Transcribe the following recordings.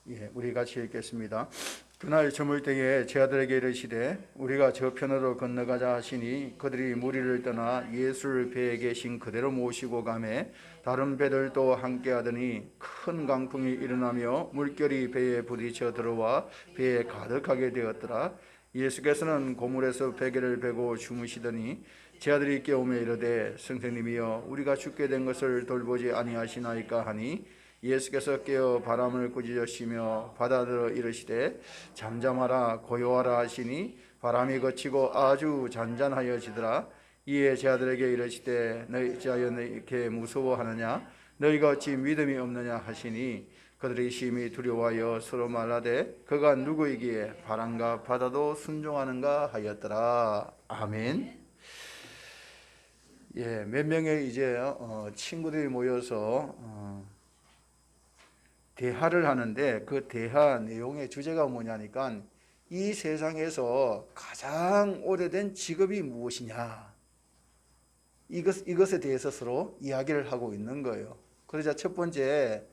우리 같이 읽겠습니다. 그날 저물 때에 제 아들에게 이르시되 우리가 저 편으로 건너가자 하시니 그들이 무리를 떠나 예수를 배에 계신 그대로 모시고 가매 다른 배들도 함께 하더니 큰 강풍이 일어나며 물결이 배에 부딪혀 들어와 배에 가득하게 되었더라. 예수께서는 고물에서 베개를 베고 주무시더니 제 아들이 깨우며 이르되 선생님이여 우리가 죽게 된 것을 돌보지 아니하시나이까 하니 예수께서 깨어 바람을 꾸짖으시며 바다들어 이르시되 잠잠하라 고요하라 하시니 바람이 그치고 아주 잔잔하여지더라. 이에 제 아들에게 이르시되 너희 어찌하여 이렇게 무서워하느냐 너희가 어찌 믿음이 없느냐 하시니 그들이 심히 두려워하여 서로 말하되 그가 누구이기에 바람과 바다도 순종하는가 하였더라. 아멘. 몇 명의 이제 친구들이 모여서 대화를 하는데 그 대화 내용의 주제가 뭐냐니까 이 세상에서 가장 오래된 직업이 무엇이냐 이것에 대해서 서로 이야기를 하고 있는 거예요. 그러자 첫 번째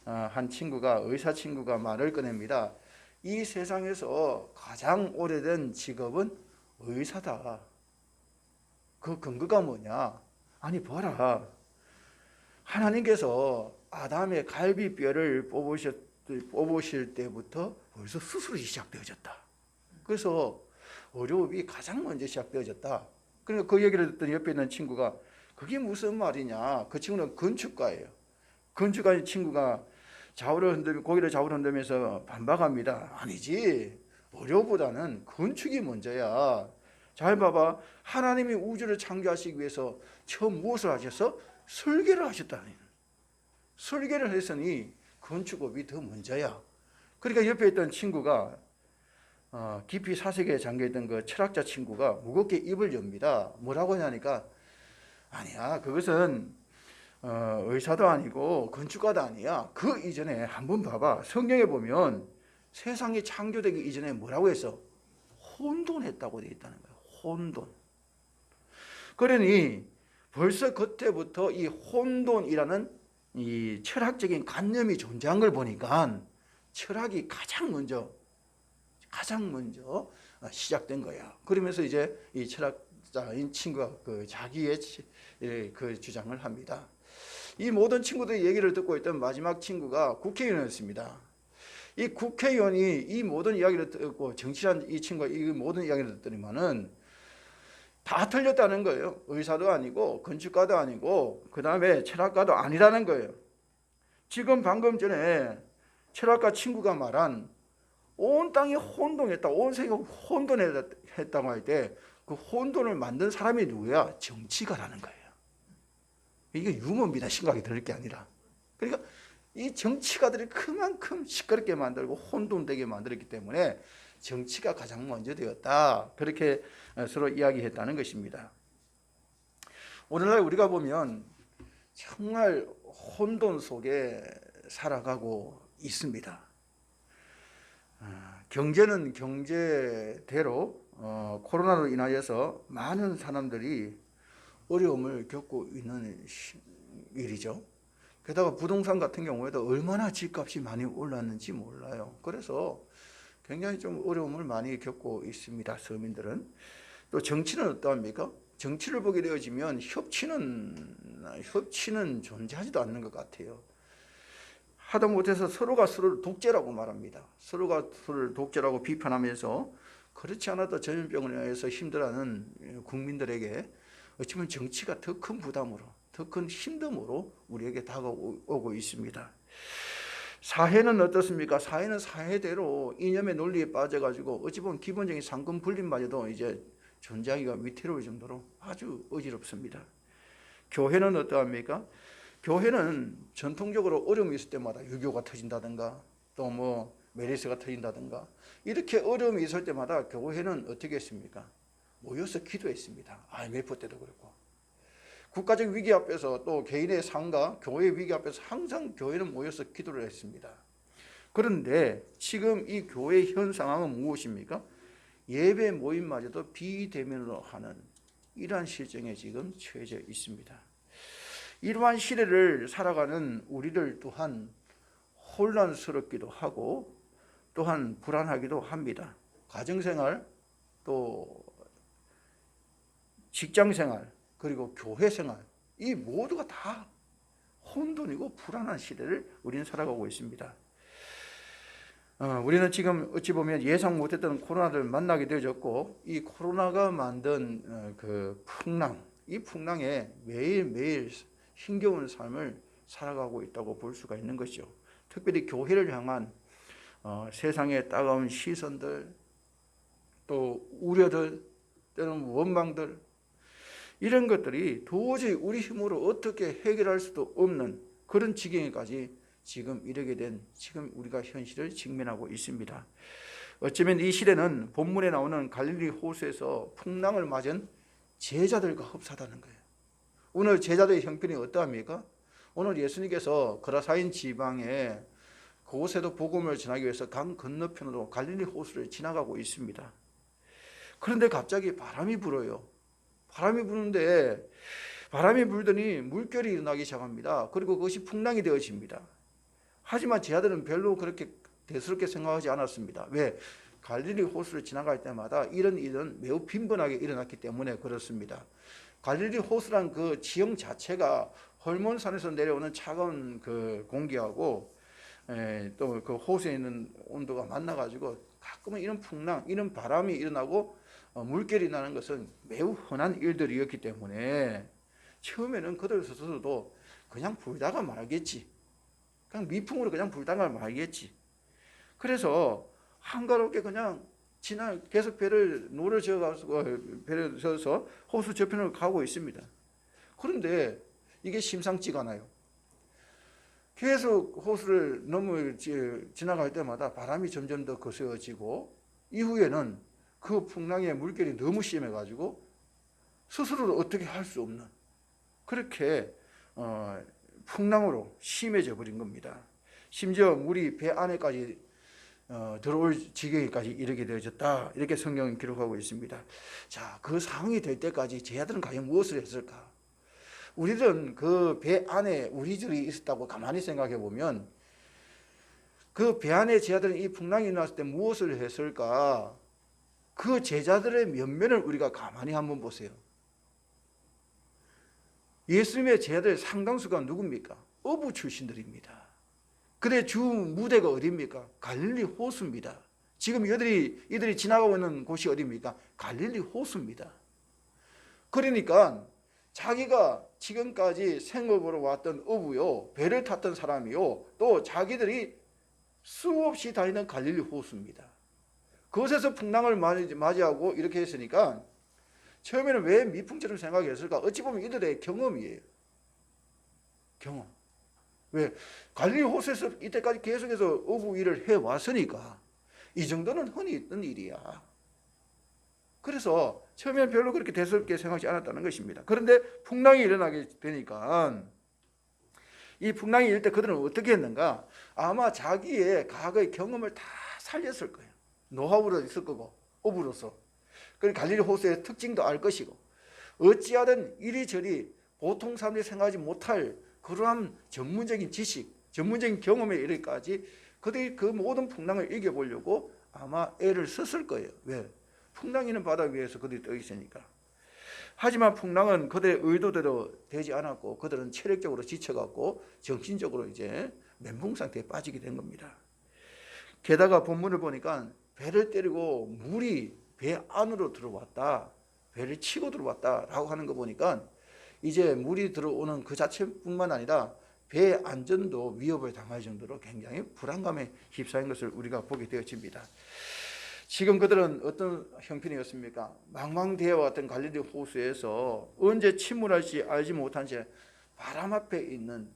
한 친구가 의사 친구가 말을 꺼냅니다. 이 세상에서 가장 오래된 직업은 의사다. 그 근거가 뭐냐? 아니 봐라. 하나님께서 아담의 갈비뼈를 뽑으실 때부터 벌써 수술이 시작되어졌다. 그래서 의료업이 가장 먼저 시작되어졌다. 그러니까 그 얘기를 듣더니 옆에 있는 친구가 그게 무슨 말이냐. 그 친구는 건축가예요. 건축가의 친구가 고개를 좌우로 흔들면서 반박합니다. 아니지. 의료보다는 건축이 먼저야. 잘 봐봐. 하나님이 우주를 창조하시기 위해서 처음 무엇을 하셔서? 설계를 하셨다. 설계를 했으니 건축업이 더 먼저야. 그러니까 옆에 있던 친구가 깊이 사색에 잠겨있던 그 철학자 친구가 무겁게 입을 엽니다. 뭐라고 하냐니까 아니야 그것은 의사도 아니고 건축가도 아니야. 그 이전에 한번 봐봐. 성경에 보면 세상이 창조되기 이전에 뭐라고 했어? 혼돈했다고 되어 있다는 거야. 혼돈. 그러니 벌써 그때부터 이 혼돈이라는 이 철학적인 관념이 존재한 걸 보니까 철학이 가장 먼저 시작된 거야. 그러면서 이제 이 철학자인 친구가 자기의 그 주장을 합니다. 이 모든 친구들의 얘기를 듣고 있던 마지막 친구가 국회의원이었습니다. 이 국회의원이 이 모든 이야기를 듣고 정치한 이 친구가 이 모든 이야기를 듣더니만은 다 틀렸다는 거예요. 의사도 아니고 건축가도 아니고 그 다음에 철학가도 아니라는 거예요. 지금 방금 전에 철학가 친구가 말한 온 땅이 혼돈했다, 온 세계가 혼돈했다고 할 때 그 혼돈을 만든 사람이 누구야? 정치가라는 거예요. 이게 유머입니다. 심각하게 들을 게 아니라. 그러니까 이 정치가들이 그만큼 시끄럽게 만들고 혼돈되게 만들었기 때문에 정치가 가장 먼저 되었다. 그렇게 서로 이야기했다는 것입니다. 오늘날 우리가 보면 정말 혼돈 속에 살아가고 있습니다. 경제는 경제대로 코로나로 인하여서 많은 사람들이 어려움을 겪고 있는 일이죠. 게다가 부동산 같은 경우에도 얼마나 집값이 많이 올랐는지 몰라요. 그래서 굉장히 좀 어려움을 많이 겪고 있습니다. 서민들은. 또 정치는 어떠합니까? 정치를 보게 되어지면 협치는 존재하지도 않는 것 같아요. 하다 못해서 서로가 서로를 독재라고 말합니다. 서로가 서로를 독재라고 비판하면서 그렇지 않아도 전염병을 인해서 힘들어하는 국민들에게 어쩌면 정치가 더 큰 부담으로, 더 큰 힘듦으로 우리에게 다가오고 있습니다. 사회는 어떻습니까? 사회는 사회대로 이념의 논리에 빠져가지고 어찌 보면 기본적인 상권 분립마저도 이제 존재하기가 위태로울 정도로 아주 어지럽습니다. 교회는 어떠합니까? 교회는 전통적으로 어려움이 있을 때마다 유교가 터진다든가 또 뭐 메르스가 터진다든가 이렇게 어려움이 있을 때마다 교회는 어떻게 했습니까? 모여서 기도했습니다. IMF 때도 그렇고 국가적 위기 앞에서 또 개인의 삶과 교회의 위기 앞에서 항상 교회는 모여서 기도를 했습니다. 그런데 지금 이 교회의 현 상황은 무엇입니까? 예배 모임마저도 비대면으로 하는 이러한 실정에 지금 처해져 있습니다. 이러한 시대를 살아가는 우리들 또한 혼란스럽기도 하고 또한 불안하기도 합니다. 가정생활, 또 직장생활, 그리고 교회생활, 이 모두가 다 혼돈이고 불안한 시대를 우리는 살아가고 있습니다. 우리는 지금 어찌 보면 예상 못했던 코로나를 만나게 되어졌고, 이 코로나가 만든 그 풍랑, 이 풍랑에 매일매일 힘겨운 삶을 살아가고 있다고 볼 수가 있는 것이죠. 특별히 교회를 향한 세상의 따가운 시선들, 또 우려들, 때로는 원망들, 이런 것들이 도저히 우리 힘으로 어떻게 해결할 수도 없는 그런 지경에까지 지금 이르게 된, 지금 우리가 현실을 직면하고 있습니다. 어쩌면 이 시대는 본문에 나오는 갈릴리 호수에서 풍랑을 맞은 제자들과 흡사하다는 거예요. 오늘 제자들의 형편이 어떠합니까? 오늘 예수님께서 거라사인 지방에 그곳에도 복음을 전하기 위해서 강 건너편으로 갈릴리 호수를 지나가고 있습니다. 그런데 갑자기 바람이 불어요. 바람이 부는데, 바람이 불더니 물결이 일어나기 시작합니다. 그리고 그것이 풍랑이 되어집니다. 하지만 제자들은 별로 그렇게 대수롭게 생각하지 않았습니다. 왜? 갈릴리 호수를 지나갈 때마다 이런 일은 매우 빈번하게 일어났기 때문에 그렇습니다. 갈릴리 호수란 그 지형 자체가 헐몬산에서 내려오는 차가운 그 공기하고 또 그 호수에 있는 온도가 만나가지고 가끔은 이런 풍랑, 이런 바람이 일어나고 물결이 나는 것은 매우 흔한 일들이었기 때문에 처음에는 그들 스스로도 그냥 불다가 말겠지, 그냥 미풍으로 그냥 불다가 말겠지. 그래서 한가롭게 그냥 계속 배를 노를 지어가지고 배를 지어서 호수 저편으로 가고 있습니다. 그런데 이게 심상치가 않아요. 계속 호수를 지나갈 때마다 바람이 점점 더 거세어지고, 이후에는 그 풍랑의 물결이 너무 심해가지고 스스로를 어떻게 할 수 없는, 그렇게 풍랑으로 심해져 버린 겁니다. 심지어 물이 배 안에까지 들어올 지경에까지 이르게 되어졌다, 이렇게 성경은 기록하고 있습니다. 자, 그 상황이 될 때까지 제자들은 과연 무엇을 했을까? 우리들은 그 배 안에 우리들이 있었다고 가만히 생각해 보면, 그 배 안에 제자들은 이 풍랑이 일어났을 때 무엇을 했을까? 그 제자들의 면면을 우리가 가만히 한번 보세요. 예수님의 제자들 상당수가 누굽니까? 어부 출신들입니다. 그들의 주 무대가 어디입니까? 갈릴리 호수입니다. 지금 이들이 지나가고 있는 곳이 어디입니까? 갈릴리 호수입니다. 그러니까 자기가 지금까지 생업으로 왔던 어부요, 배를 탔던 사람이요, 또 자기들이 수없이 다니는 갈릴리 호수입니다. 그곳에서 풍랑을 맞이하고 이렇게 했으니까 처음에는 왜 미풍처럼 생각했을까? 어찌 보면 이들의 경험이에요. 경험. 왜? 갈릴리 호수에서 이때까지 계속해서 어부 일을 해왔으니까 이 정도는 흔히 있던 일이야. 그래서 처음에는 별로 그렇게 대수롭게 생각하지 않았다는 것입니다. 그런데 풍랑이 일어나게 되니까, 이 풍랑이 일 때 그들은 어떻게 했는가? 아마 자기의 과거의 경험을 다 살렸을 거예요. 노하우로 있을 거고, 어부로서. 그리고 갈릴리 호수의 특징도 알 것이고, 어찌하든 이리저리 보통 사람들이 생각하지 못할 그러한 전문적인 지식, 전문적인 경험에 이르기까지 그들이 그 모든 풍랑을 이겨보려고 아마 애를 썼을 거예요. 왜? 풍랑이 있는 바다 위에서 그들이 떠 있으니까. 하지만 풍랑은 그들의 의도대로 되지 않았고, 그들은 체력적으로 지쳐갖고 정신적으로 이제 멘붕 상태에 빠지게 된 겁니다. 게다가 본문을 보니까 배를 때리고 물이 배 안으로 들어왔다, 배를 치고 들어왔다라고 하는 거 보니까 이제 물이 들어오는 그 자체뿐만 아니라 배 안전도 위협을 당할 정도로 굉장히 불안감에 휩싸인 것을 우리가 보게 되어집니다. 지금 그들은 어떤 형편이었습니까? 망망대해와 같은 갈릴리 호수에서 언제 침몰할지 알지 못한 채 바람 앞에 있는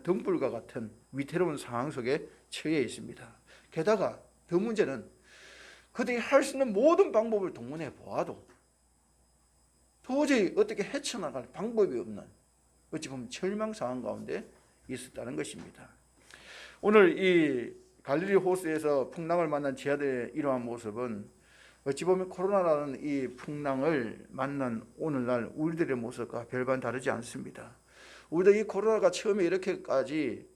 등불과 같은 위태로운 상황 속에 처해 있습니다. 게다가 더 문제는 그들이 할 수 있는 모든 방법을 동원해 보아도 도저히 어떻게 헤쳐나갈 방법이 없는, 어찌 보면 절망 상황 가운데 있었다는 것입니다. 오늘 이 갈릴리 호수에서 풍랑을 만난 제자들의 이러한 모습은 어찌 보면 코로나라는 이 풍랑을 만난 오늘날 우리들의 모습과 별반 다르지 않습니다. 우리도 이 코로나가 처음에 이렇게까지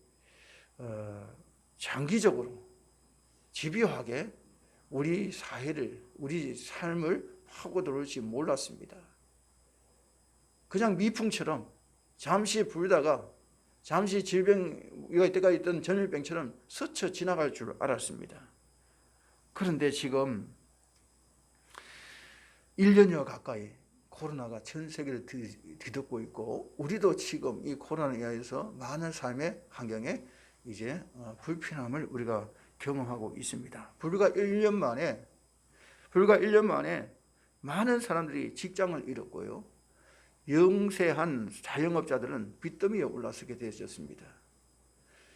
장기적으로 집요하게 우리 사회를, 우리 삶을 파고들을지 몰랐습니다. 그냥 미풍처럼 잠시 불다가 잠시 질병, 이때가 있던 전염병처럼 스쳐 지나갈 줄 알았습니다. 그런데 지금 1년여 가까이 코로나가 전 세계를 뒤덮고 있고, 우리도 지금 이 코로나에 의해서 많은 삶의 환경에 이제 불편함을 우리가 경험하고 있습니다. 불과 1년 만에 많은 사람들이 직장을 잃었고요. 영세한 자영업자들은 빚더미에 올라서게 되었습니다.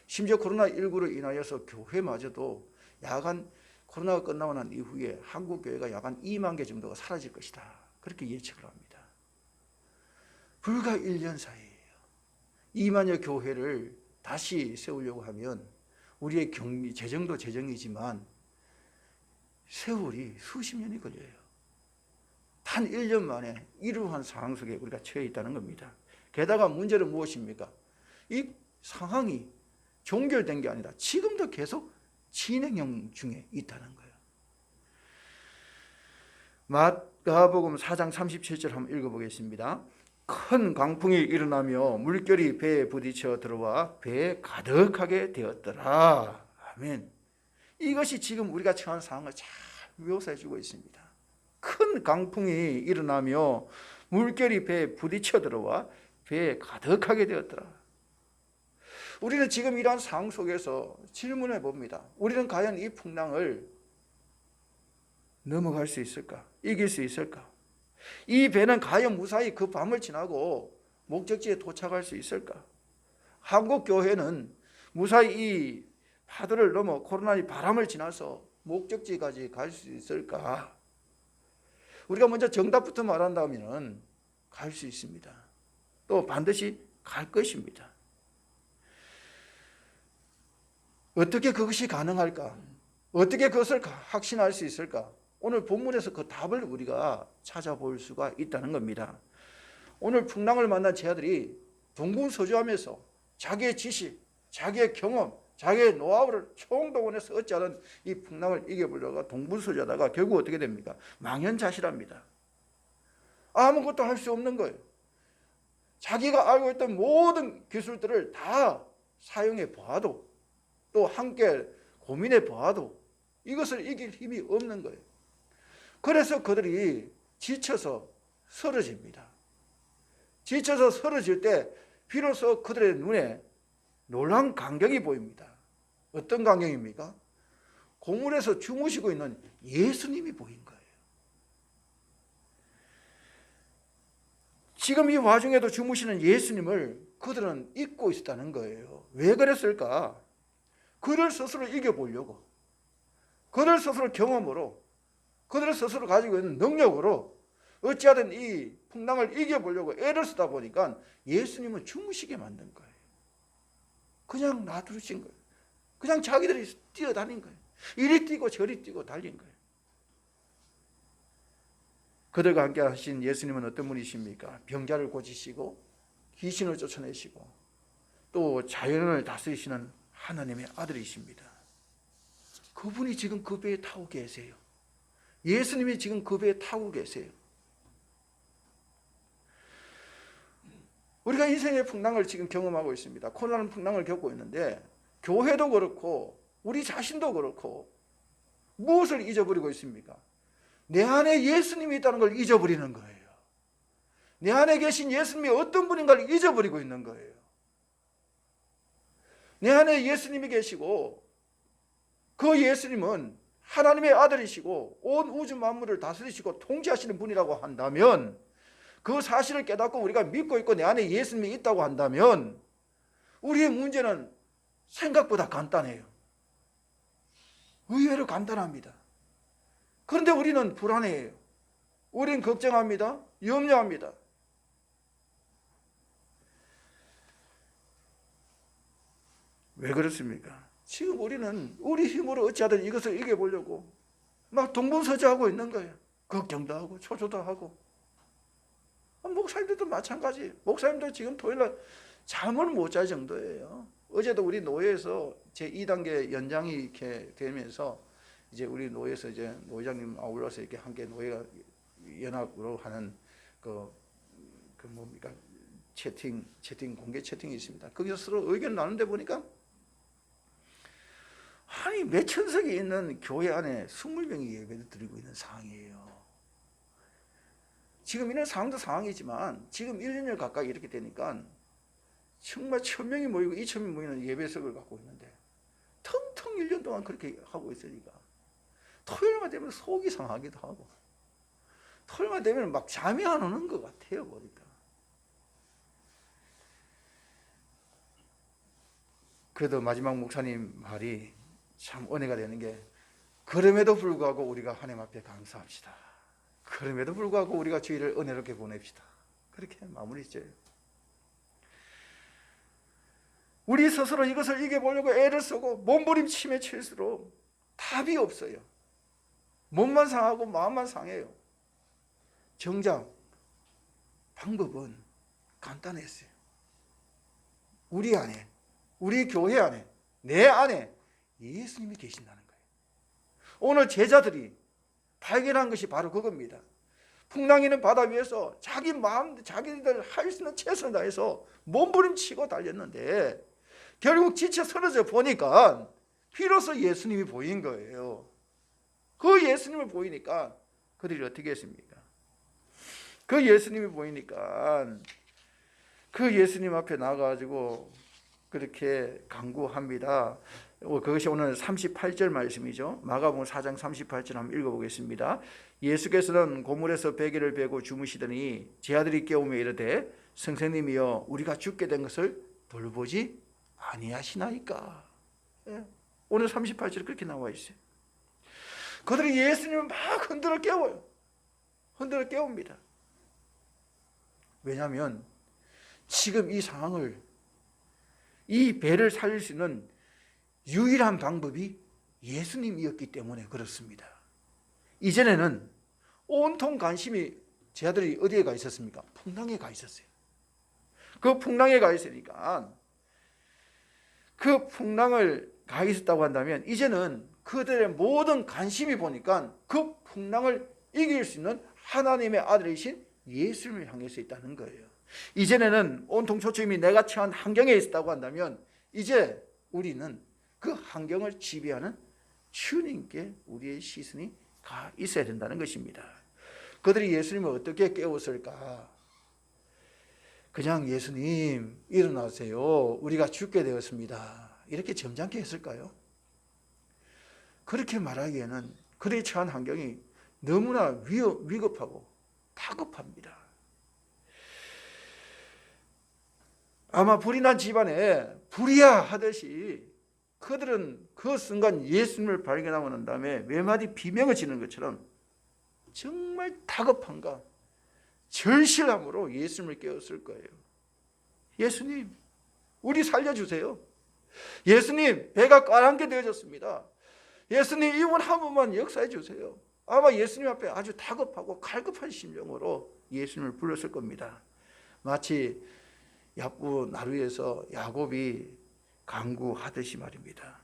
심지어 코로나19로 인하여서 교회마저도 야간, 코로나가 끝나고 난 이후에 한국 교회가 야간 2만 개 정도가 사라질 것이다, 그렇게 예측을 합니다. 불과 1년 사이에요. 2만여 교회를 다시 세우려고 하면 우리의 재정도 재정이지만 세월이 수십 년이 걸려요. 단 1년 만에 이러한 상황 속에 우리가 처해 있다는 겁니다. 게다가 문제는 무엇입니까? 이 상황이 종결된 게 아니라 지금도 계속 진행형 중에 있다는 거예요. 마가복음 4장 37절 한번 읽어보겠습니다. 큰 강풍이 일어나며 물결이 배에 부딪혀 들어와 배에 가득하게 되었더라. 아멘. 이것이 지금 우리가 처한 상황을 잘 묘사해 주고 있습니다. 큰 강풍이 일어나며 물결이 배에 부딪혀 들어와 배에 가득하게 되었더라. 우리는 지금 이러한 상황 속에서 질문해 봅니다. 우리는 과연 이 풍랑을 넘어갈 수 있을까? 이길 수 있을까? 이 배는 과연 무사히 그 밤을 지나고 목적지에 도착할 수 있을까? 한국 교회는 무사히 이 파도를 넘어 코로나의 바람을 지나서 목적지까지 갈 수 있을까? 우리가 먼저 정답부터 말한다면 갈 수 있습니다. 또 반드시 갈 것입니다. 어떻게 그것이 가능할까? 어떻게 그것을 확신할 수 있을까? 오늘 본문에서 그 답을 우리가 찾아볼 수가 있다는 겁니다. 오늘 풍랑을 만난 제자들이 동분서주하면서 자기의 지식, 자기의 경험, 자기의 노하우를 총동원해서 어찌하든 이 풍랑을 이겨보려고 동분서주하다가 결국 어떻게 됩니까? 망연자실합니다. 아무것도 할 수 없는 거예요. 자기가 알고 있던 모든 기술들을 다 사용해 보아도, 또 함께 고민해 보아도 이것을 이길 힘이 없는 거예요. 그래서 그들이 지쳐서 쓰러집니다. 지쳐서 쓰러질 때 비로소 그들의 눈에 놀라운 광경이 보입니다. 어떤 광경입니까? 고물에서 주무시고 있는 예수님이 보인 거예요. 지금 이 와중에도 주무시는 예수님을 그들은 잊고 있었다는 거예요. 왜 그랬을까? 그들 스스로 이겨보려고, 그들 스스로 경험으로, 그들 스스로 가지고 있는 능력으로 어찌하든 이 풍랑을 이겨보려고 애를 쓰다 보니까 예수님은 주무시게 만든 거예요. 그냥 놔두신 거예요. 그냥 자기들이 뛰어다닌 거예요. 이리 뛰고 저리 뛰고 달린 거예요. 그들과 함께 하신 예수님은 어떤 분이십니까? 병자를 고치시고 귀신을 쫓아내시고 또 자연을 다스리시는 하나님의 아들이십니다. 그분이 지금 그 배에 타고 계세요. 예수님이 지금 그 배에 타고 계세요. 우리가 인생의 풍랑을 지금 경험하고 있습니다. 코로나는 풍랑을 겪고 있는데 교회도 그렇고 우리 자신도 그렇고 무엇을 잊어버리고 있습니까? 내 안에 예수님이 있다는 걸 잊어버리는 거예요. 내 안에 계신 예수님이 어떤 분인가를 잊어버리고 있는 거예요. 내 안에 예수님이 계시고 그 예수님은 하나님의 아들이시고 온 우주 만물을 다스리시고 통치하시는 분이라고 한다면, 그 사실을 깨닫고 우리가 믿고 있고 내 안에 예수님이 있다고 한다면 우리의 문제는 생각보다 간단해요. 의외로 간단합니다. 그런데 우리는 불안해해요. 우리는 걱정합니다. 염려합니다. 왜 그렇습니까? 지금 우리는 우리 힘으로 어찌하든 이것을 이겨보려고 막 동분서주하고 있는 거예요. 걱정도 하고 초조도 하고. 목사님들도 마찬가지. 목사님도 지금 토요일날 잠을 못 잘 정도예요. 어제도 우리 노예에서 제 2단계 연장이 이렇게 되면서 이제 우리 노예에서 이제 노회장님 아울러서 이렇게 함께 노예가 연합으로 하는 그 뭡니까 채팅 공개 채팅이 있습니다. 거기서 서로 의견 나누는데 보니까 아니 몇 천석이 있는 교회 안에 20명이 예배를 드리고 있는 상황이에요. 지금 이런 상황도 상황이지만 지금 1, 2년 가까이 이렇게 되니까 정말 1000명이 모이고 2000명이 모이는 예배석을 갖고 있는데 텅텅 1년 동안 그렇게 하고 있으니까 토요일만 되면 속이 상하기도 하고 토요일만 되면 막 잠이 안 오는 것 같아요. 보니까 그래도 마지막 목사님 말이 참 은혜가 되는 게 그럼에도 불구하고 우리가 하나님 앞에 감사합시다. 그럼에도 불구하고 우리가 주일을 은혜롭게 보냅시다. 그렇게 마무리 지어요. 우리 스스로 이것을 이겨보려고 애를 쓰고 몸부림치며 칠수록 답이 없어요. 몸만 상하고 마음만 상해요. 정작 방법은 간단했어요. 우리 안에, 우리 교회 안에, 내 안에 예수님이 계신다는 거예요. 오늘 제자들이 발견한 것이 바로 그겁니다. 풍랑이는 바다 위에서 자기 마음, 자기들 할 수 있는 최선을 다해서 몸부림치고 달렸는데 결국 지쳐 쓰러져 보니까 비로소 예수님이 보인 거예요. 그 예수님을 보이니까 그들이 어떻게 했습니까? 그 예수님이 보이니까 그 예수님 앞에 나가가지고 그렇게 간구합니다. 그것이 오늘 38절 말씀이죠. 마가복음 4장 38절 한번 읽어보겠습니다. 예수께서는 고물에서 베개를 베고 주무시더니 제 아들이 깨우며 이르되 선생님이여 우리가 죽게 된 것을 돌보지 아니하시나이까. 오늘 38절에 그렇게 나와 있어요. 그들이 예수님을 막 흔들어 깨워요. 흔들어 깨웁니다. 왜냐하면 지금 이 상황을, 이 배를 살릴 수 있는 유일한 방법이 예수님이었기 때문에 그렇습니다. 이전에는 온통 관심이 제 아들이 어디에 가 있었습니까? 풍랑에 가 있었어요. 그 풍랑에 가 있으니까 그 풍랑을 가 있었다고 한다면 이제는 그들의 모든 관심이 보니까 그 풍랑을 이길 수 있는 하나님의 아들이신 예수님을 향해서 있다는 거예요. 이전에는 온통 초점이 내가 처한 환경에 있었다고 한다면 이제 우리는 그 환경을 지배하는 주님께 우리의 시선이 가 있어야 된다는 것입니다. 그들이 예수님을 어떻게 깨웠을까? 그냥 예수님 일어나세요. 우리가 죽게 되었습니다. 이렇게 점잖게 했을까요? 그렇게 말하기에는 그들이 처한 환경이 너무나 위급하고 다급합니다. 아마 불이 난 집안에 불이야 하듯이 그들은 그 순간 예수님을 발견하고 난 다음에 외마디 비명을 지르는 것처럼 정말 다급함과 절실함으로 예수님을 깨웠을 거예요. 예수님, 우리 살려주세요. 예수님, 배가 까맣게 되어졌습니다. 예수님, 이번 한 번만 역사해 주세요. 아마 예수님 앞에 아주 다급하고 갈급한 심정으로 예수님을 불렀을 겁니다. 마치 야부 나루에서 야곱이 간구하듯이 말입니다.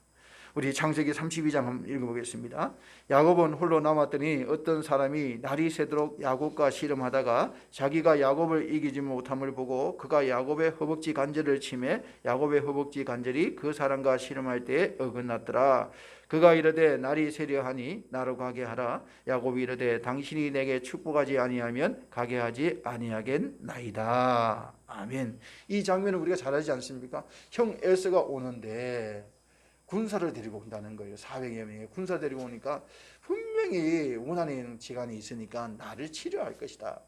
우리 창세기 32장 한번 읽어보겠습니다. 야곱은 홀로 남았더니 어떤 사람이 날이 새도록 야곱과 씨름하다가 자기가 야곱을 이기지 못함을 보고 그가 야곱의 허벅지 관절을 치매 야곱의 허벅지 관절이 그 사람과 씨름할 때에 어긋났더라. 그가 이르되 날이 새려하니 나로 가게 하라. 야곱이 이르되 당신이 내게 축복하지 아니하면 가게 하지 아니하겠나이다. 아멘. 이 장면은 우리가 잘 알지 않습니까? 형 에서가 오는데 군사를 데리고 온다는 거예요. 400여 명의 군사 데리고 오니까 분명히 원하는 지간이 있으니까 나를 치료할 것이다.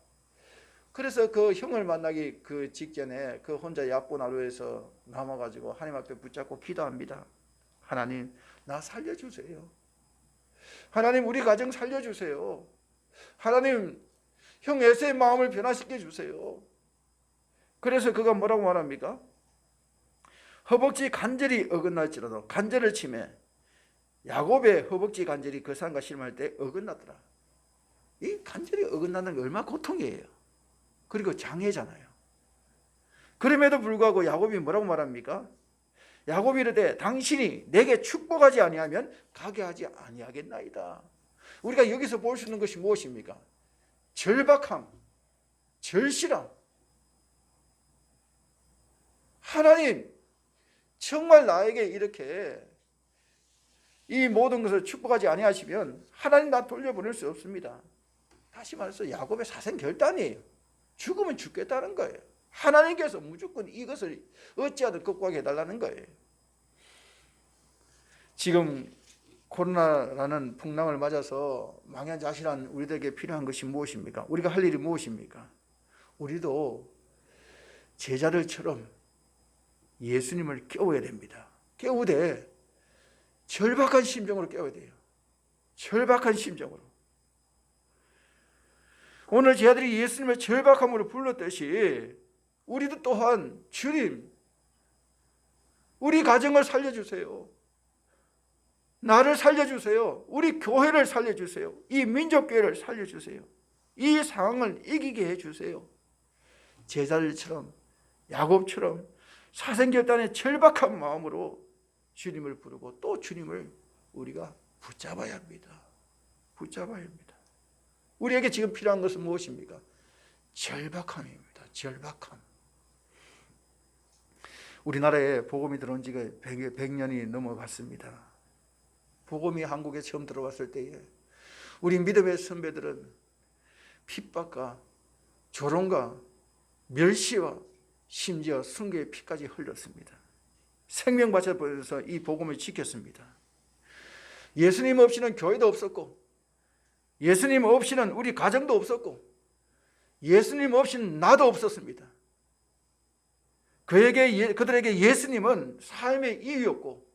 그래서 그 형을 만나기 그 직전에 그 혼자 야보나루에서 남아가지고 하나님 앞에 붙잡고 기도합니다. 하나님, 나 살려주세요. 하나님, 우리 가정 살려주세요. 하나님, 형 에서의 마음을 변화시켜 주세요. 그래서 그가 뭐라고 말합니까? 허벅지 관절이 어긋날지라도 관절을 치매 야곱의 허벅지 관절이 그 사람과 씨름할 때 어긋났더라. 이 관절이 어긋나는 게 얼마나 고통이에요. 그리고 장애잖아요. 그럼에도 불구하고 야곱이 뭐라고 말합니까? 야곱이 이르되 당신이 내게 축복하지 아니하면 가게 하지 아니하겠나이다. 우리가 여기서 볼 수 있는 것이 무엇입니까? 절박함, 절실함. 하나님 정말 나에게 이렇게 이 모든 것을 축복하지 아니하시면 하나님 나 돌려보낼 수 없습니다. 다시 말해서 야곱의 사생결단이에요. 죽으면 죽겠다는 거예요. 하나님께서 무조건 이것을 어찌하든 극복하게 해달라는 거예요. 지금 코로나라는 풍랑을 맞아서 망연자실한 우리들에게 필요한 것이 무엇입니까? 우리가 할 일이 무엇입니까? 우리도 제자들처럼 예수님을 깨워야 됩니다. 깨우되 절박한 심정으로 깨워야 돼요. 절박한 심정으로. 오늘 제자들이 예수님을 절박함으로 불렀듯이 우리도 또한 주님, 우리 가정을 살려주세요. 나를 살려주세요. 우리 교회를 살려주세요. 이 민족교회를 살려주세요. 이 상황을 이기게 해주세요. 제자들처럼 야곱처럼 사생결단의 절박한 마음으로 주님을 부르고 또 주님을 우리가 붙잡아야 합니다. 붙잡아야 합니다. 우리에게 지금 필요한 것은 무엇입니까? 절박함입니다. 절박함. 우리나라에 복음이 들어온 지가 100년이 넘어갔습니다. 복음이 한국에 처음 들어왔을 때에 우리 믿음의 선배들은 핍박과 조롱과 멸시와 심지어 순교의 피까지 흘렸습니다. 생명 바쳐버려서 이 복음을 지켰습니다. 예수님 없이는 교회도 없었고, 예수님 없이는 우리 가정도 없었고, 예수님 없이는 나도 없었습니다. 그들에게 예수님은 삶의 이유였고,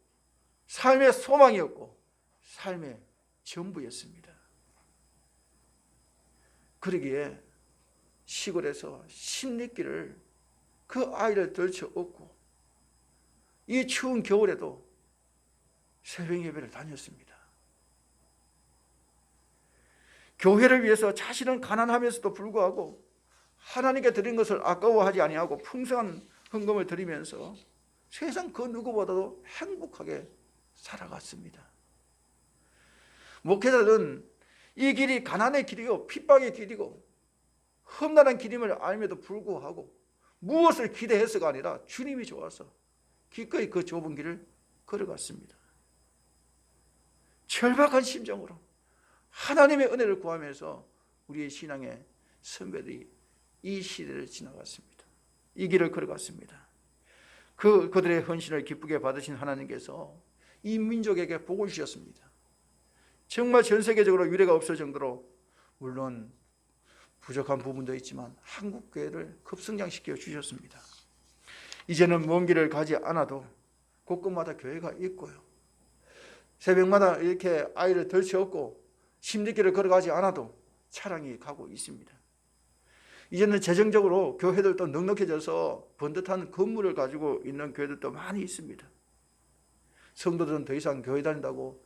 삶의 소망이었고, 삶의 전부였습니다. 그러기에 시골에서 십리길을 그 아이를 들쳐 업고 이 추운 겨울에도 새벽 예배를 다녔습니다. 교회를 위해서 자신은 가난하면서도 불구하고 하나님께 드린 것을 아까워하지 아니하고 풍성한 헌금을 드리면서 세상 그 누구보다도 행복하게 살아갔습니다. 목회자들은 이 길이 가난의 길이요 핍박의 길이고 험난한 길임을 알면도 불구하고 무엇을 기대해서가 아니라 주님이 좋아서 기꺼이 그 좁은 길을 걸어갔습니다. 절박한 심정으로 하나님의 은혜를 구하면서 우리의 신앙의 선배들이 이 시대를 지나갔습니다. 이 길을 걸어갔습니다. 그들의 헌신을 기쁘게 받으신 하나님께서 이 민족에게 복을 주셨습니다. 정말 전 세계적으로 유례가 없을 정도로 물론 부족한 부분도 있지만 한국 교회를 급성장시켜 주셨습니다. 이제는 먼 길을 가지 않아도 곳곳마다 교회가 있고요. 새벽마다 이렇게 아이를 덜쳐업고 십리길을 걸어가지 않아도 차량이 가고 있습니다. 이제는 재정적으로 교회들도 넉넉해져서 번듯한 건물을 가지고 있는 교회들도 많이 있습니다. 성도들은 더 이상 교회 다닌다고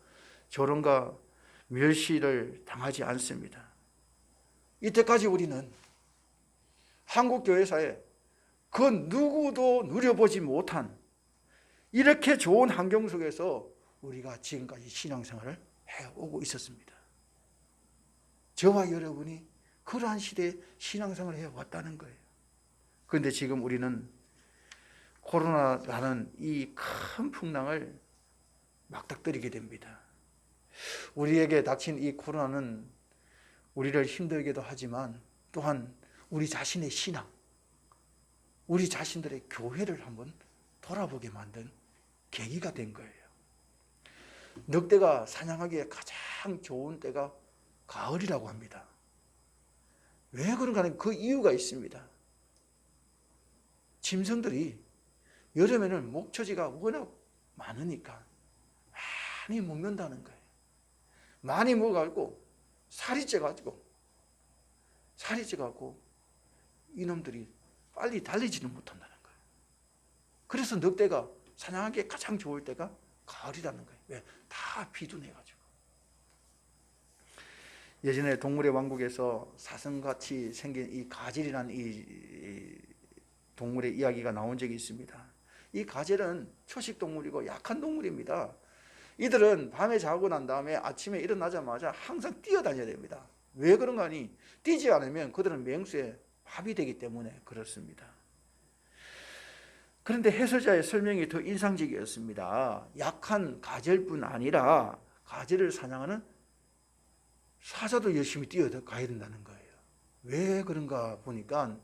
조롱과 멸시를 당하지 않습니다. 이때까지 우리는 한국 교회사에 그 누구도 누려보지 못한 이렇게 좋은 환경 속에서 우리가 지금까지 신앙생활을 해오고 있었습니다. 저와 여러분이 그러한 시대에 신앙생활을 해왔다는 거예요. 그런데 지금 우리는 코로나라는 이 큰 풍랑을 맞닥뜨리게 됩니다. 우리에게 닥친 이 코로나는 우리를 힘들게도 하지만 또한 우리 자신의 신앙, 우리 자신들의 교회를 한번 돌아보게 만든 계기가 된 거예요. 늑대가 사냥하기에 가장 좋은 때가 가을이라고 합니다. 왜 그런가 하면 그 이유가 있습니다. 짐승들이 여름에는 목초지가 워낙 많으니까 많이 먹는다는 거예요. 많이 먹어가지고 살이 쪄가지고 이놈들이 빨리 달리지는 못한다는 거예요. 그래서 늑대가 사냥하기에 가장 좋을 때가 가을이라는 거예요. 왜? 다 비둔해가지고. 예전에 동물의 왕국에서 사슴같이 생긴 이 가젤이라는 이 동물의 이야기가 나온 적이 있습니다. 이 가젤은 초식 동물이고 약한 동물입니다. 이들은 밤에 자고 난 다음에 아침에 일어나자마자 항상 뛰어다녀야 됩니다. 왜 그런가 하니 뛰지 않으면 그들은 맹수의 밥이 되기 때문에 그렇습니다. 그런데 해설자의 설명이 더 인상적이었습니다. 약한 가젤뿐 아니라 가젤을 사냥하는 사자도 열심히 뛰어가야 된다는 거예요. 왜 그런가 보니까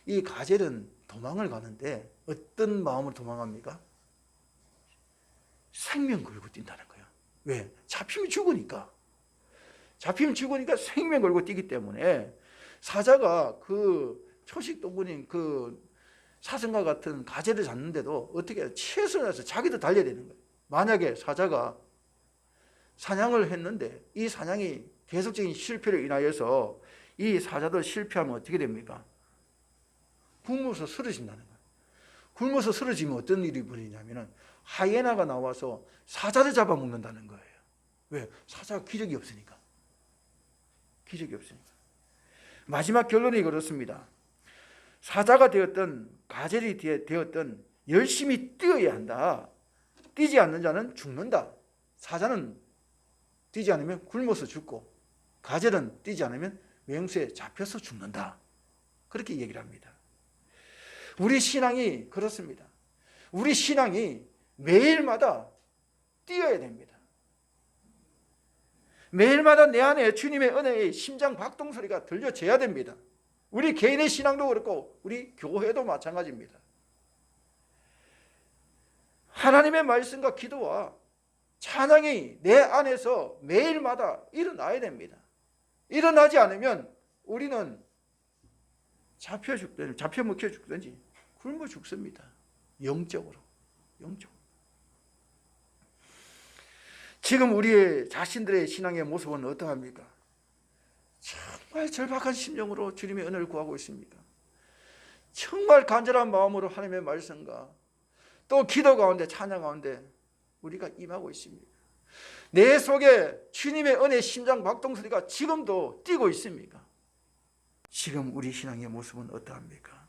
이 가젤은 도망을 가는데 어떤 마음으로 도망갑니까? 생명 걸고 뛴다는 거예요. 왜? 잡히면 죽으니까. 잡히면 죽으니까 생명 걸고 뛰기 때문에 사자가 그 초식 동물인 그 사슴과 같은 가젤을 잡는데도 어떻게 최선을 해서 자기도 달려야 되는 거예요. 만약에 사자가 사냥을 했는데 이 사냥이 계속적인 실패로 인하여서 이 사자도 실패하면 어떻게 됩니까? 굶어서 쓰러진다는 거예요. 굶어서 쓰러지면 어떤 일이 벌어지냐면 하이에나가 나와서 사자를 잡아먹는다는 거예요. 왜? 사자가 기력이 없으니까. 기력이 없으니까. 마지막 결론이 그렇습니다. 사자가 되었든 가젤이 되었든 열심히 뛰어야 한다. 뛰지 않는 자는 죽는다. 사자는 뛰지 않으면 굶어서 죽고 가젤은 뛰지 않으면 맹수에 잡혀서 죽는다. 그렇게 얘기를 합니다. 우리 신앙이 그렇습니다. 우리 신앙이 매일마다 뛰어야 됩니다. 매일마다 내 안에 주님의 은혜의 심장 박동 소리가 들려져야 됩니다. 우리 개인의 신앙도 그렇고 우리 교회도 마찬가지입니다. 하나님의 말씀과 기도와 찬양이 내 안에서 매일마다 일어나야 됩니다. 일어나지 않으면 우리는 잡혀 먹혀 죽든지 굶어 죽습니다. 영적으로. 지금 우리의 자신들의 신앙의 모습은 어떠합니까? 정말 절박한 심령으로 주님의 은혜를 구하고 있습니까? 정말 간절한 마음으로 하나님의 말씀과 또 기도 가운데 찬양 가운데 우리가 임하고 있습니다. 내 속에 주님의 은혜의 심장 박동 소리가 지금도 뛰고 있습니까? 지금 우리 신앙의 모습은 어떠합니까?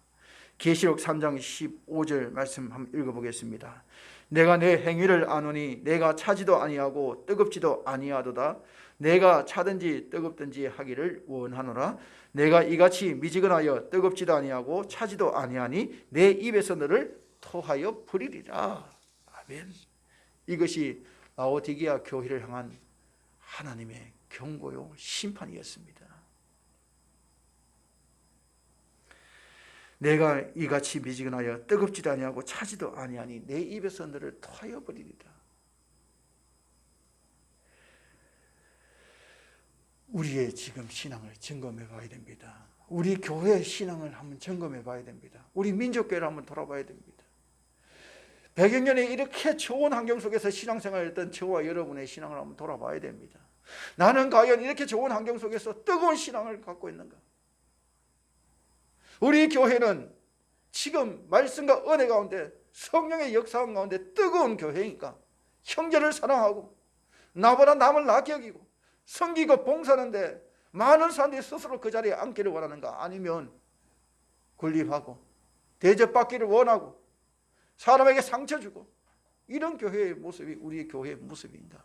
계시록 3장 15절 말씀 한번 읽어보겠습니다. 내가 내 행위를 아노니 내가 차지도 아니하고 뜨겁지도 아니하도다. 내가 차든지 뜨겁든지 하기를 원하노라. 내가 이같이 미지근하여 뜨겁지도 아니하고 차지도 아니하니 내 입에서 너를 토하여 버리리라. 아멘. 이것이 라오디게아 교회를 향한 하나님의 경고요 심판이었습니다. 내가 이같이 미지근하여 뜨겁지도 아니하고 차지도 아니하니 내 입에서 너를 토하여 버리리라. 우리의 지금 신앙을 점검해 봐야 됩니다. 우리 교회의 신앙을 한번 점검해 봐야 됩니다. 우리 민족교회를 한번 돌아봐야 됩니다. 100여 년에 이렇게 좋은 환경 속에서 신앙생활을 했던 저와 여러분의 신앙을 한번 돌아봐야 됩니다. 나는 과연 이렇게 좋은 환경 속에서 뜨거운 신앙을 갖고 있는가? 우리 교회는 지금 말씀과 은혜 가운데 성령의 역사함 가운데 뜨거운 교회니까 형제를 사랑하고 나보다 남을 낫게 여기고 섬기고 봉사하는데 많은 사람들이 스스로 그 자리에 앉기를 원하는가? 아니면 군림하고 대접받기를 원하고 사람에게 상처 주고 이런 교회의 모습이 우리 교회의 모습인가?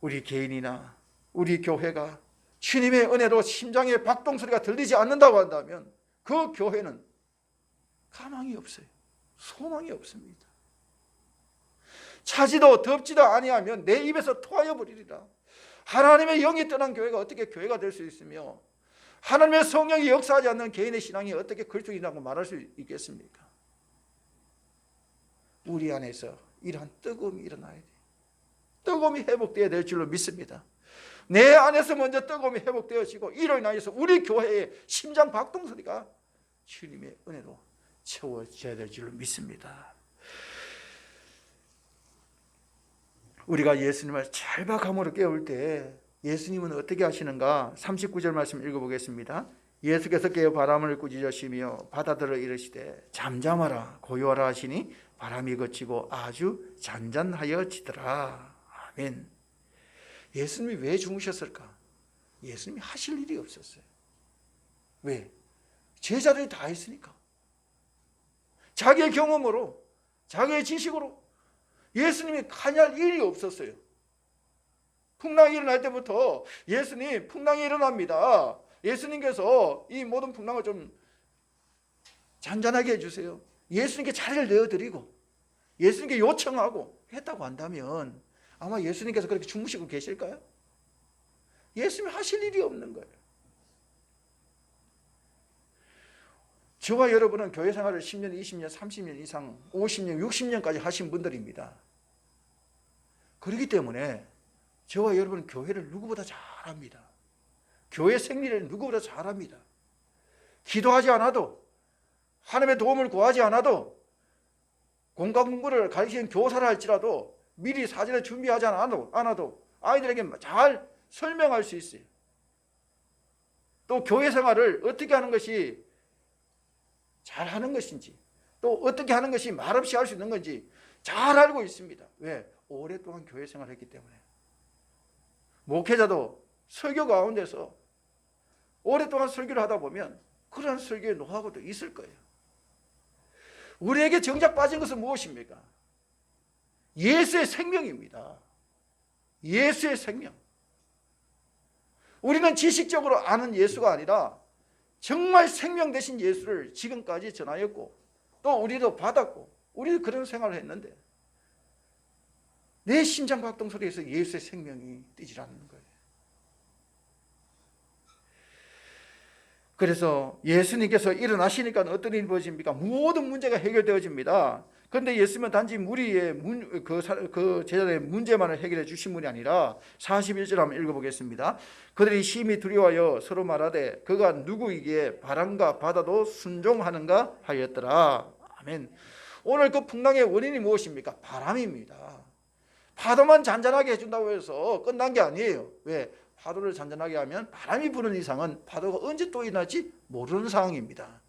우리 개인이나 우리 교회가 주님의 은혜로 심장의 박동소리가 들리지 않는다고 한다면 그 교회는 가망이 없어요. 소망이 없습니다. 차지도 덥지도 아니하면 내 입에서 토하여 버리리라. 하나님의 영이 떠난 교회가 어떻게 교회가 될 수 있으며 하나님의 성령이 역사하지 않는 개인의 신앙이 어떻게 그리스도인이라고 말할 수 있겠습니까? 우리 안에서 이러한 뜨거움이 일어나야 돼요. 뜨거움이 회복되어야 될 줄로 믿습니다. 내 안에서 먼저 뜨거움이 회복되어지고 이로 인하여서 우리 교회의 심장 박동소리가 주님의 은혜로 채워져야 될 줄로 믿습니다. 우리가 예수님을 절박함으로 깨울 때 예수님은 어떻게 하시는가? 39절 말씀 읽어보겠습니다. 예수께서 깨어 바람을 꾸짖으시며 바다들을 이르시되 잠잠하라 고요하라 하시니 바람이 그치고 아주 잔잔하여지더라. 아멘. 예수님이 왜 주무셨을까? 예수님이 하실 일이 없었어요. 왜? 제자들이 다 했으니까. 자기의 경험으로, 자기의 지식으로 예수님이 관여할 일이 없었어요. 풍랑이 일어날 때부터 예수님, 풍랑이 일어납니다. 예수님께서 이 모든 풍랑을 좀 잔잔하게 해주세요. 예수님께 자리를 내어드리고 예수님께 요청하고 했다고 한다면 아마 예수님께서 그렇게 주무시고 계실까요? 예수님이 하실 일이 없는 거예요. 저와 여러분은 교회 생활을 10년, 20년, 30년 이상, 50년, 60년까지 하신 분들입니다. 그렇기 때문에 저와 여러분은 교회를 누구보다 잘합니다. 교회 생리를 누구보다 잘합니다. 기도하지 않아도, 하나님의 도움을 구하지 않아도, 공과 공부를 가르치는 교사를 할지라도 미리 사전에 준비하지 않아도 아이들에게 잘 설명할 수 있어요. 또 교회 생활을 어떻게 하는 것이 잘 하는 것인지, 또 어떻게 하는 것이 말없이 할 수 있는 건지 잘 알고 있습니다. 왜? 오랫동안 교회 생활을 했기 때문에. 목회자도 설교 가운데서 오랫동안 설교를 하다 보면 그런 설교의 노하우도 있을 거예요. 우리에게 정작 빠진 것은 무엇입니까? 예수의 생명입니다. 예수의 생명. 우리는 지식적으로 아는 예수가 아니라 정말 생명 되신 예수를 지금까지 전하였고 또 우리도 받았고 우리도 그런 생활을 했는데 내 심장박동 소리에서 예수의 생명이 뛰질 않는 거예요. 그래서 예수님께서 일어나시니까 어떤 일이 벌어집니까? 모든 문제가 해결되어집니다. 그런데 예수님은 단지 무리의 그 제자들의 문제만을 해결해 주신 분이 아니라 41절 한번 읽어보겠습니다. 그들이 심히 두려워하여 서로 말하되 그가 누구이기에 바람과 바다도 순종하는가 하였더라. 아멘. 오늘 그 풍랑의 원인이 무엇입니까? 바람입니다. 파도만 잔잔하게 해준다고 해서 끝난 게 아니에요. 왜? 파도를 잔잔하게 하면 바람이 부는 이상은 파도가 언제 또 일어날지 모르는 상황입니다.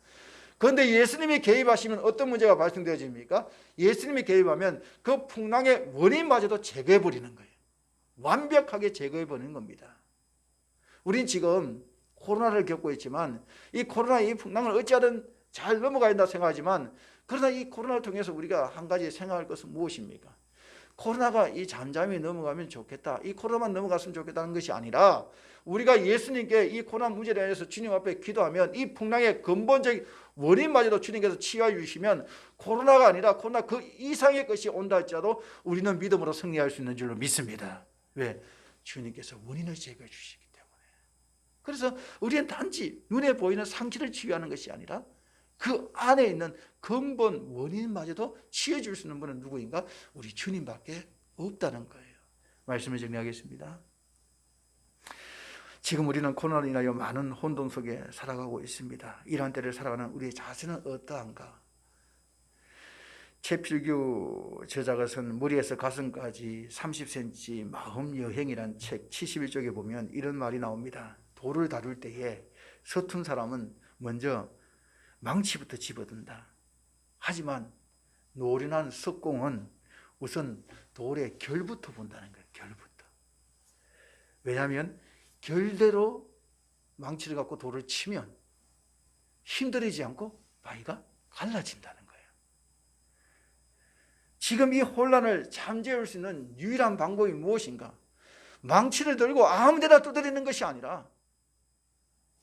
그런데 예수님이 개입하시면 어떤 문제가 발생되어집니까? 예수님이 개입하면 그 풍랑의 원인마저도 제거해버리는 거예요. 완벽하게 제거해버리는 겁니다. 우린 지금 코로나를 겪고 있지만 이 코로나 이 풍랑을 어찌하든 잘 넘어가야 된다 생각하지만 그러나 이 코로나를 통해서 우리가 한 가지 생각할 것은 무엇입니까? 코로나가 이 잠잠히 넘어가면 좋겠다. 이 코로나만 넘어갔으면 좋겠다는 것이 아니라 우리가 예수님께 이 코로나 문제에 대해서 주님 앞에 기도하면 이 풍랑의 근본적인 원인마저도 주님께서 치유해 주시면 코로나가 아니라 코로나 그 이상의 것이 온다 할지라도 우리는 믿음으로 승리할 수 있는 줄로 믿습니다. 왜? 주님께서 원인을 제거해 주시기 때문에. 그래서 우리는 단지 눈에 보이는 상처를 치유하는 것이 아니라 그 안에 있는 근본 원인마저도 치유해 줄 수 있는 분은 누구인가? 우리 주님밖에 없다는 거예요. 말씀을 정리하겠습니다. 지금 우리는 코로나로 인하여 많은 혼돈 속에 살아가고 있습니다. 이러한 때를 살아가는 우리의 자세는 어떠한가? 최필규 저자가 쓴 머리에서 가슴까지 30cm 마음여행이란 책 71쪽에 보면 이런 말이 나옵니다. 돌을 다룰 때에 서툰 사람은 먼저 망치부터 집어든다. 하지만 노련한 석공은 우선 돌의 결부터 본다는 거예요. 결부터. 왜냐하면 결대로 망치를 갖고 돌을 치면 힘들이지 않고 바위가 갈라진다는 거예요. 지금 이 혼란을 잠재울 수 있는 유일한 방법이 무엇인가? 망치를 들고 아무 데나 두드리는 것이 아니라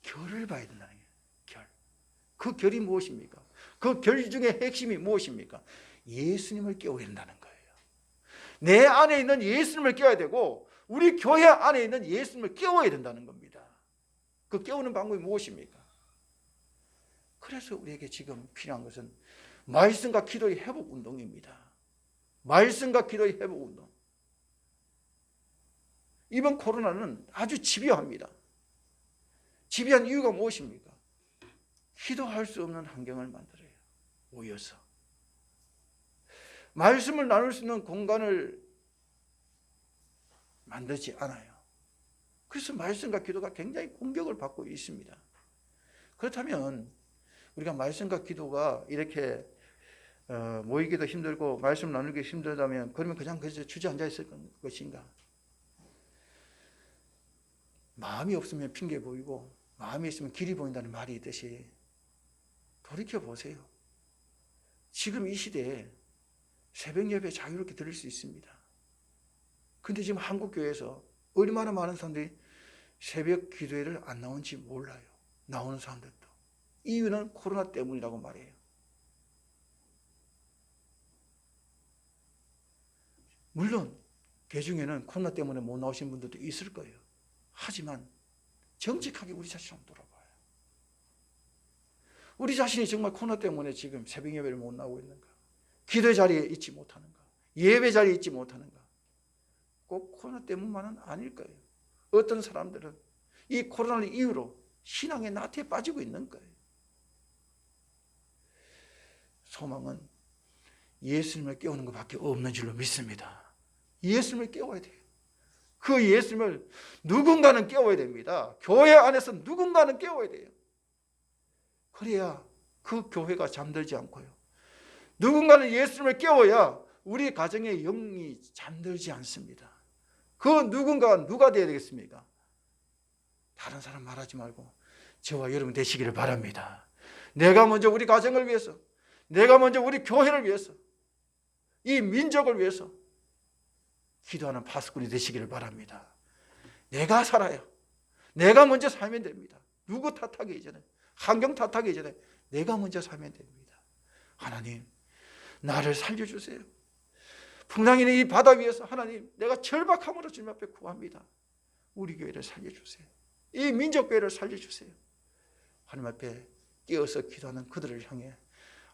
결을 봐야 된다는 거예요. 결. 그 결이 무엇입니까? 그 결 중에 핵심이 무엇입니까? 예수님을 깨워야 된다는 거예요. 내 안에 있는 예수님을 깨워야 되고 우리 교회 안에 있는 예수님을 깨워야 된다는 겁니다. 그 깨우는 방법이 무엇입니까? 그래서 우리에게 지금 필요한 것은 말씀과 기도의 회복 운동입니다. 말씀과 기도의 회복 운동. 이번 코로나는 아주 집요합니다. 집요한 이유가 무엇입니까? 기도할 수 없는 환경을 만들어요. 모여서. 말씀을 나눌 수 있는 공간을 만들지 않아요. 그래서 말씀과 기도가 굉장히 공격을 받고 있습니다. 그렇다면 우리가 말씀과 기도가 이렇게 모이기도 힘들고 말씀 나누기 힘들다면 그러면 그냥 그저 주저앉아 있을 것인가? 마음이 없으면 핑계 보이고 마음이 있으면 길이 보인다는 말이 있듯이 돌이켜 보세요. 지금 이 시대에 새벽 예배 자유롭게 드릴 수 있습니다. 근데 지금 한국 교회에서 얼마나 많은 사람들이 새벽 기도회를 안 나오는지 몰라요. 나오는 사람들도. 이유는 코로나 때문이라고 말해요. 물론 그 중에는 코로나 때문에 못 나오신 분들도 있을 거예요. 하지만 정직하게 우리 자신을 한번 돌아봐요. 우리 자신이 정말 코로나 때문에 지금 새벽 예배를 못 나오고 있는가? 기도의 자리에 있지 못하는가? 예배 자리에 있지 못하는가? 꼭 코로나 때문만은 아닐 거예요. 어떤 사람들은 이 코로나를 이유로 신앙의 나태에 빠지고 있는 거예요. 소망은 예수님을 깨우는 것밖에 없는 줄로 믿습니다. 예수님을 깨워야 돼요. 그 예수님을 누군가는 깨워야 됩니다. 교회 안에서 누군가는 깨워야 돼요. 그래야 그 교회가 잠들지 않고요. 누군가는 예수님을 깨워야 우리 가정의 영이 잠들지 않습니다. 그 누군가가 누가 되어야 되겠습니까? 다른 사람 말하지 말고 저와 여러분 되시기를 바랍니다. 내가 먼저 우리 가정을 위해서, 내가 먼저 우리 교회를 위해서, 이 민족을 위해서 기도하는 파수꾼이 되시기를 바랍니다. 내가 살아요. 내가 먼저 살면 됩니다. 누구 탓하기 이전에, 환경 탓하기 이전에 내가 먼저 살면 됩니다. 하나님, 나를 살려주세요. 풍랑이는 이 바다 위에서 하나님, 내가 절박함으로 주님 앞에 구합니다. 우리 교회를 살려주세요. 이 민족교회를 살려주세요. 하나님 앞에 깨어서 기도하는 그들을 향해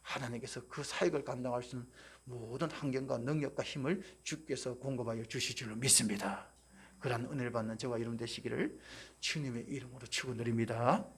하나님께서 그 사역을 감당할 수 있는 모든 환경과 능력과 힘을 주께서 공급하여 주실 줄로 믿습니다. 그러한 은혜를 받는 저와 여러분 되시기를 주님의 이름으로 축원드립니다.